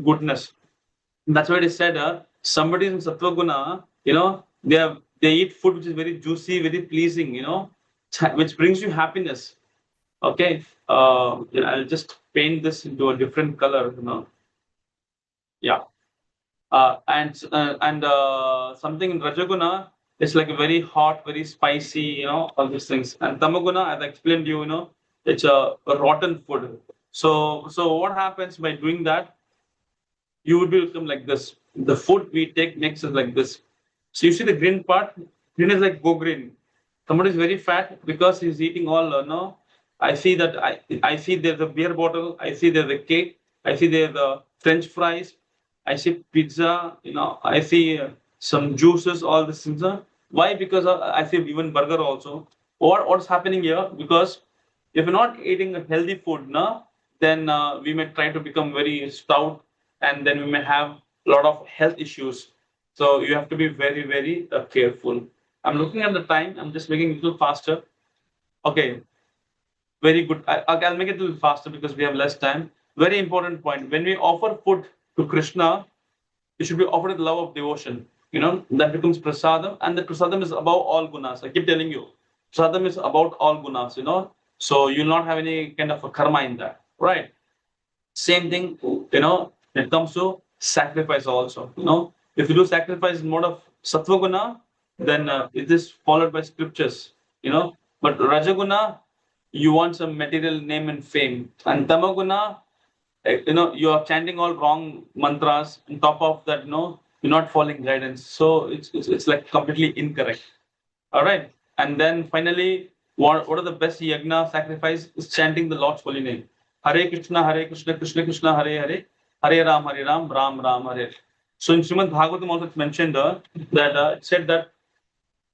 goodness. That's why it is said, somebody in Sattva Guna, they eat food which is very juicy, very pleasing, which brings you happiness. Okay, I'll just paint this into a different color, Yeah, and something in Rajaguna is like a very hot, very spicy, all these things. And Tamaguna, as I explained to you, it's a rotten food. So what happens by doing that? You would become like this. The food we take makes us like this. So you see the green part. Green is like go green. Somebody is very fat because he's eating all. No, I see that. I see there's a beer bottle. I see there's a cake. I see there's the French fries. I see pizza. I see some juices. All these things. Why? Because I see even burger also. What's happening here? Because if you're not eating healthy food, then we may try to become very stout, and then we may have a lot of health issues. So you have to be very, very careful. I'm looking at the time. I'm just making it a little faster. Okay, very good. I'll make it a little faster because we have less time. Very important point. When we offer food to Krishna, it should be offered with love of devotion. That becomes prasadam, and the prasadam is above all gunas. I keep telling you, prasadam is about all gunas. So you'll not have any kind of a karma in that, right? Same thing, when it comes to sacrifice also. If you do sacrifice in mode of sattva guna, then it is followed by scriptures. But rajaguna, you want some material name and fame, and tamaguna, you are chanting all wrong mantras. On top of that, you're not following guidance. So it's like completely incorrect. All right. And then finally, what are the best yagna sacrifice is chanting the Lord's holy name. Hare Krishna, Krishna Krishna, Hare Hare, Hare Ram, Ram Ram, Hare. So in Srimad Bhagavatam also it's mentioned that it said that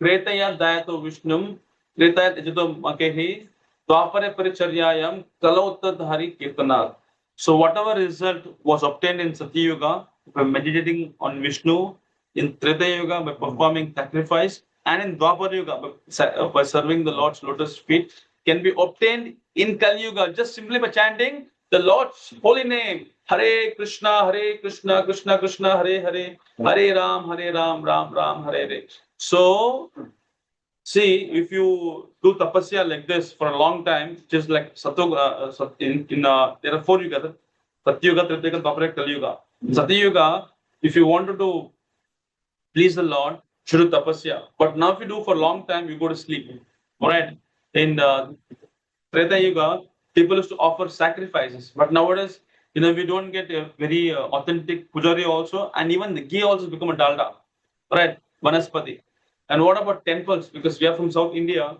Kretaya Dayato Vishnum, Kretaya Ejato Makehi, Dwapare Paricharyayam, Kalauttad Hari Kirtanat. So whatever result was obtained in Satya Yuga by meditating on Vishnu, in Treta Yuga by performing sacrifice, and in Dwapara Yuga by serving the Lord's lotus feet, can be obtained in Kali Yuga just simply by chanting the Lord's holy name. Hare Krishna, Krishna Krishna, Hare Hare, Hare Ram, Ram Ram, Hare Hare. So, see, if you do tapasya like this for a long time, just like there are 4 yugas, Satya Yuga, Treta Yuga, Dwapara, Kali Yuga. Satya Yuga, if you wanted to please the Lord, should do tapasya. But now if you do for a long time, you go to sleep. Alright? In Treta Yuga, people used to offer sacrifices. But nowadays, we don't get a very authentic pujari also, and even the ghee also become a dalda. Right? Vanaspati. And what about temples? Because we are from South India,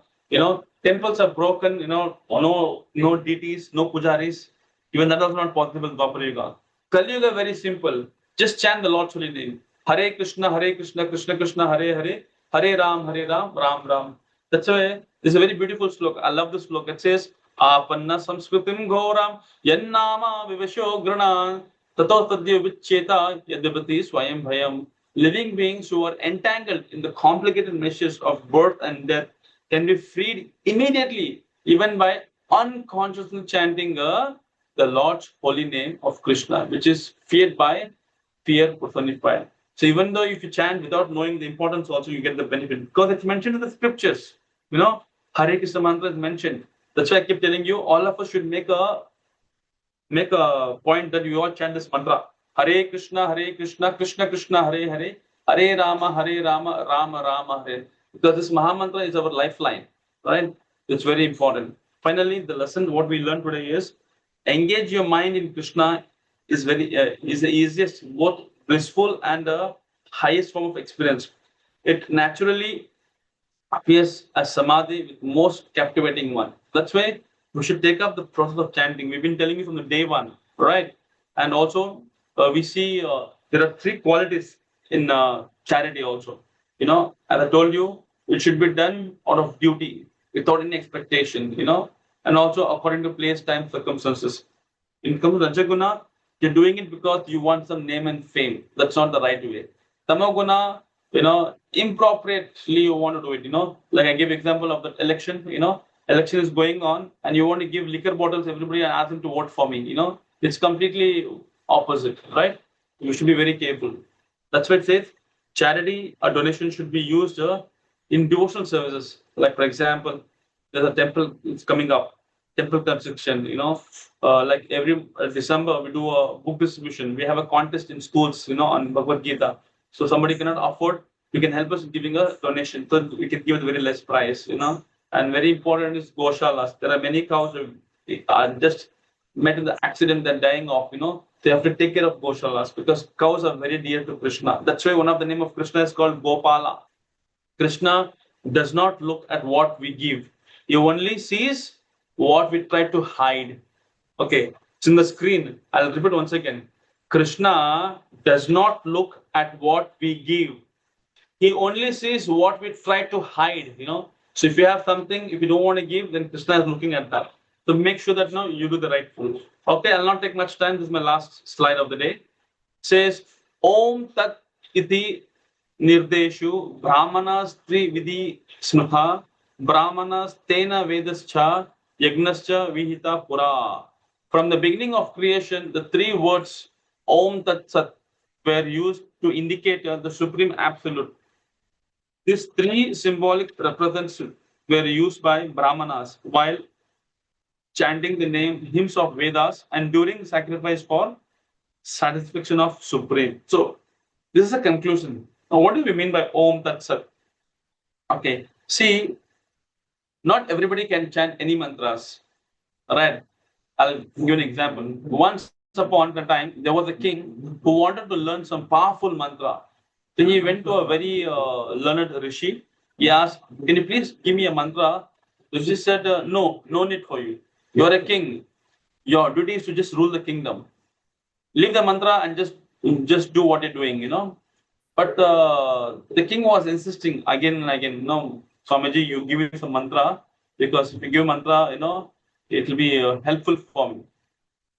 temples are broken, no deities, no pujaris. Even that was not possible in Dwapara Yuga. Kali Yuga, very simple. Just chant the Lord's holy name. Hare Krishna, Krishna Krishna, Hare Hare, Hare Ram, Ram Ram. That's why this is a very beautiful sloka. I love this sloka. It says, Apanna Samskritim Ghoram, Yannama Vivasho Grana, Tato Tadya Vicheta, Yadabati Swayam Bhayam. Living beings who are entangled in the complicated meshes of birth and death can be freed immediately, even by unconsciously chanting the Lord's holy name of Krishna, which is feared by fear personified. So even though if you chant without knowing the importance, also you get the benefit because it's mentioned in the scriptures. Hare Krishna mantra is mentioned. That's why I keep telling you, all of us should make a point that you all chant this mantra. Hare Krishna, Krishna Krishna, Hare Hare, Hare Rama, Rama Rama, Hare. Because this Maha Mantra is our lifeline, right? It's very important. Finally, the lesson what we learned today is engage your mind in Krishna is is the easiest, both blissful and the highest form of experience. It naturally appears as samadhi with most captivating one. That's why we should take up the process of chanting. We've been telling you from the day one, right? And also we see there are 3 qualities in charity also. As I told you, it should be done out of duty, without any expectation, and also according to place, time, circumstances. In terms of Rajaguna, you're doing it because you want some name and fame. That's not the right way. Tamaguna, improperly you want to do it, like I give example of the election, election is going on and you want to give liquor bottles to everybody and ask them to vote for me, it's completely opposite, right? You should be very careful. That's why it says charity or donation should be used in devotional services. Like for example, there's a temple it's coming up, temple construction, like every December we do a book distribution. We have a contest in schools, on Bhagavad Gita. So somebody cannot afford, you can help us in giving a donation. So we can give it very less price, And very important is goshalas. There are many cows who are just met in the accident and dying off, They have to take care of goshalas because cows are very dear to Krishna. That's why one of the name of Krishna is called Gopala. Krishna does not look at what we give. He only sees what we try to hide. Okay, it's in the screen. I'll repeat once again. Krishna does not look at what we give. He only sees what we try to hide, So if you have something, if you don't want to give, then Krishna is looking at that. So make sure that you do the right thing. Okay, I'll not take much time. This is my last slide of the day. It says, Om Tat Iti Nirdeshu Brahmanas Tri Vidhi Smrta Brahmanas Tena Vedascha Yagnascha Vihita Pura. From the beginning of creation, the 3 words Om Tat Sat were used to indicate the supreme absolute. These 3 symbolic represents were used by Brahmanas while chanting the hymns of Vedas and during sacrifice for satisfaction of supreme. So this is a conclusion. Now, what do we mean by Om Tat Sat? Okay, see, not everybody can chant any mantras. Right? I'll give you an example. Once upon a time, there was a king who wanted to learn some powerful mantra. Then he went to a very learned rishi. He asked, "Can you please give me a mantra?" The rishi said, "No need for you. You're a king. Your duty is to just rule the kingdom. Leave the mantra and just just do what you're doing, But the king was insisting again and again, no, Swamiji, you give me some mantra, because if you give mantra, it will be helpful for me.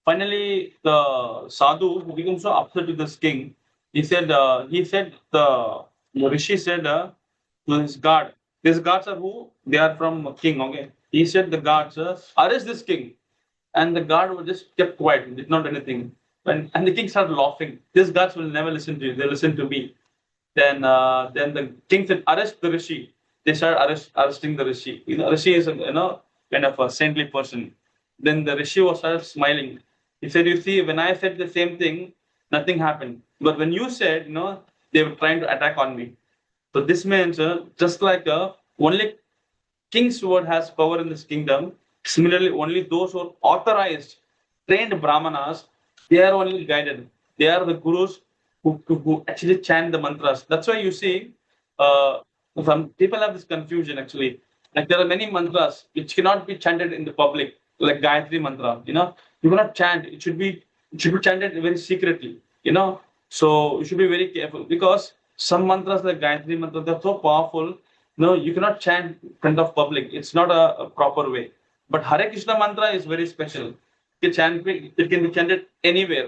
Finally, the sadhu who became so upset with this king, the rishi said to his guard, these guards are who? They are from king, okay? He said the guards, arrest this king. And the guard would just kept quiet, did not do anything. And the king started laughing. These guards will never listen to you, they listen to me. Then the king said, arrest the rishi. They started arresting the rishi. Rishi is kind of a saintly person. Then the rishi was started smiling. He said, you see, when I said the same thing, nothing happened. But when you said, they were trying to attack on me. So this means just like only king's word has power in this kingdom. Similarly, only those who are authorized, trained brahmanas, they are only guided. They are the gurus who actually chant the mantras. That's why you see, some people have this confusion actually. Like there are many mantras which cannot be chanted in the public, like Gayatri mantra. You cannot chant. It should be chanted very secretly. So you should be very careful, because some mantras like Gayatri mantra, they're so powerful. No, you cannot chant in front of public. It's not a proper way. But Hare Krishna mantra is very special. It can be chanted anywhere,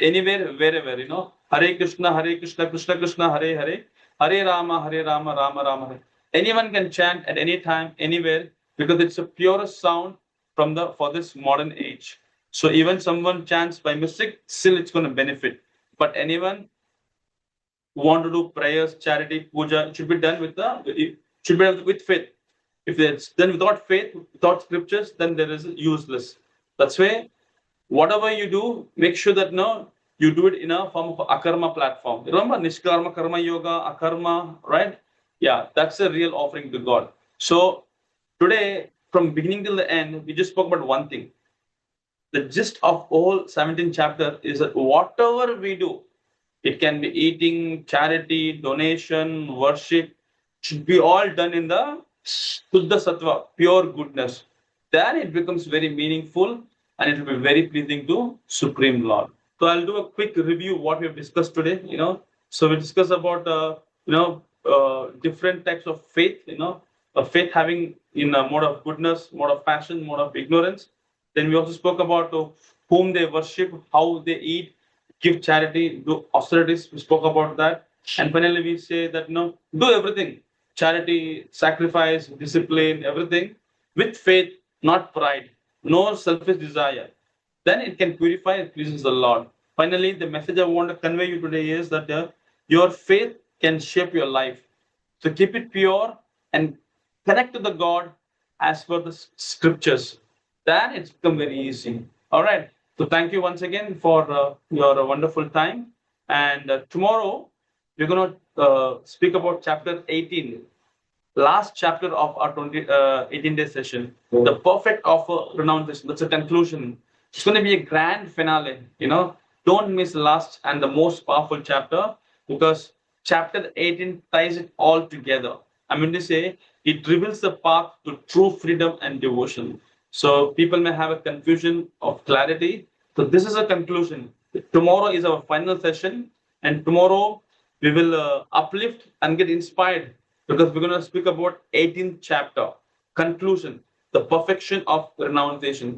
anywhere, wherever, Hare Krishna, Krishna Krishna, Hare Hare, Hare Rama, Rama Rama Hare. Anyone can chant at any time, anywhere, because it's the purest sound for this modern age. So even someone chants by mistake, still it's going to benefit. But anyone who want to do prayers, charity, puja, it should be done with faith. If it's done without faith, without scriptures, then there is useless. That's why whatever you do, make sure that you do it in a form of akarma platform. Remember Nishkarma, Karma Yoga, Akarma, right? Yeah, that's a real offering to God. So today, from beginning till the end, we just spoke about one thing. The gist of all 17 chapter is that whatever we do, it can be eating, charity, donation, worship, should be all done in the Shuddha Sattva, pure goodness. Then it becomes very meaningful and it will be very pleasing to Supreme Lord. So I'll do a quick review what we have discussed today. So we discussed about different types of faith. A faith having in a mode of goodness, mode of passion, mode of ignorance. Then we also spoke about whom they worship, how they eat, give charity, do austerities. We spoke about that. And finally, we say that do everything, charity, sacrifice, discipline, everything with faith, not pride, no selfish desire. Then it can purify and pleases the Lord. Finally, the message I want to convey you today is that your faith can shape your life. So keep it pure and connect to the God as per the scriptures. Then it's become very easy. All right. So thank you once again for your wonderful time. And tomorrow we're going to speak about chapter 18, last chapter of our 18-day session, the perfect offer renunciation. That's a conclusion. It's going to be a grand finale. Don't miss the last and the most powerful chapter, because chapter 18 ties it all together. I mean to say, it reveals the path to true freedom and devotion. So people may have a confusion of clarity. So this is a conclusion. Tomorrow is our final session, and tomorrow we will uplift and get inspired, because we're going to speak about 18th chapter, conclusion, the perfection of renunciation.